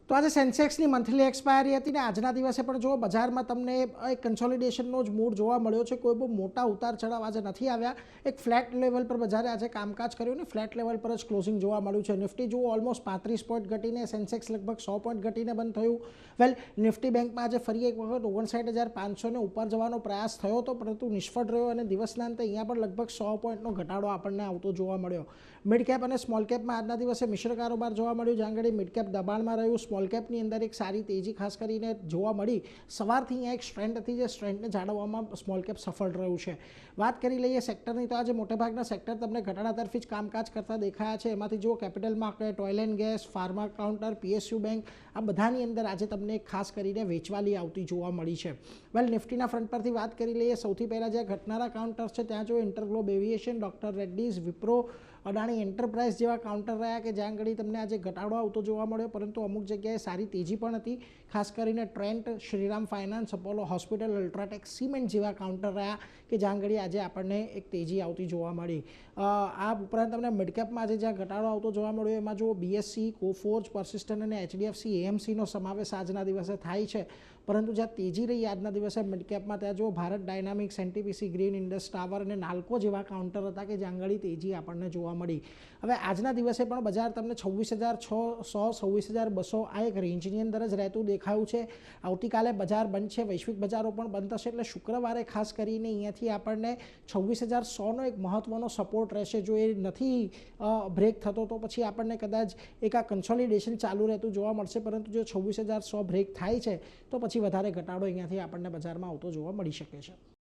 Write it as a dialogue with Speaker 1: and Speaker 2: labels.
Speaker 1: તો આજે સેન્સેક્સની monthly expiry હતી ને આજના દિવસે પણ જો બજારમાં તમને એક કન્સોલિડેશનનો જ મૂડ જોવા મળ્યો છે. કોઈ બહુ મોટા ઉતાર ચઢાવ આજે નથી આવ્યા. એક ફ્લેટ લેવલ પર બજારે આજે કામકાજ કર્યું ને ફ્લેટ લેવલ પર જ ક્લોઝિંગ જોવા મળ્યું છે. નિફ્ટી જુઓ ઓલમોસ્ટ 35 પોઈન્ટ ઘટીને, સેન્સેક્સ લગભગ 100 પોઈન્ટ ઘટીને બંધ થયું. વેલ, નિફ્ટી બેંકમાં આજે ફરી એક વખત 59,500 ઉપર જવાનો પ્રયાસ થયો હતો, પરંતુ નિષ્ફળ રહ્યો અને દિવસના અંતે અહીંયા પણ લગભગ 100 પોઈન્ટનો ઘટાડો આપણને આવતો જોવા મળ્યો. મિડ કેપ અને સ્મોલ કેપમાં આજના દિવસે મિશ્ર કારોબાર જોવા મળ્યું. જ્યાં આગળ મિડ કેપ દબાણમાં રહ્યું, સ્મોલ કેપની અંદર એક સારી તેજી ખાસ કરીને જોવા મળી. સવારથી અહીંયા એક સ્ટ્રેન્ડ હતી, જે સ્ટ્રેન્ડને જાળવવામાં સ્મોલ કેપ સફળ રહ્યું છે. વાત કરી લઈએ સેક્ટરની, તો આજે મોટાભાગના સેક્ટર તમને ઘટાડા તરફી જ કામકાજ કરતા દેખાયા છે. એમાંથી જુઓ capital market, oil and gas, pharma counter, PSU bank, આ બધાની અંદર આજે તમને ખાસ કરીને વેચવાલી આવતી જોવા મળી છે. વેલ, નિફ્ટીના ફ્રન્ટ પરથી વાત કરી લઈએ. સૌથી પહેલાં જે ઘટનારા કાઉન્ટર્સ છે ત્યાં જો InterGlobe Aviation, doctor Reddy's, Wipro, Adani enterprise જેવા કાઉન્ટર રહ્યા કે જ્યાં આગળ તમને આજે ઘટાડો આવતો જોવા મળ્યો, પરંતુ અમુક જગ્યાએ સારી તેજી પણ હતી. ખાસ કરીને Trent, Shriram finance, Apollo hospital, UltraTech, cement જેવા કાઉન્ટર રહ્યા કે જ્યાં આગળ આજે આપણને એક તેજી આવતી જોવા મળી. આ ઉપરાંત તમને મિડકેપમાં આજે જ્યાં ઘટાડો આવતો જોવા મળ્યો એમાં જુઓ બીએસસી, કોફોર્જ, પરસિસ્ટન્ટ અને એચડીએફસી એએમસીનો સમાવેશ આજના દિવસે થાય છે. પરંતુ જ્યાં તેજી રહી આજના દિવસે મિડકેપમાં, ત્યાં જુઓ Bharat dynamics, NTPC, green Indus tower અને નાલ્કો જેવા કાઉન્ટર હતા કે જ્યાં આગળ તેજી આપણને જોવા મળી. હવે આજના દિવસે પણ બજાર તમને 26,600, 26,200 આ એક રેન્જની અંદર જ રહેતું દેખાયું છે. આવતીકાલે બજાર બંધ છે, વૈશ્વિક બજારો પણ બંધ થશે, એટલે શુક્રવારે ખાસ કરીને અહીંયાથી આપણને 26,100નો એક મહત્વનો સપોર્ટ રહેશે. જો એ નથી બ્રેક થતો તો પછી આપણને કદાચ એક આ કન્સોલિડેશન ચાલુ રહેતું જોવા મળશે. પરંતુ જો 26,100 બ્રેક થાય છે તો પછી વધારે ઘટાડો અહીંયાથી આપણને બજારમાં આવતો જોવા મળી શકે છે.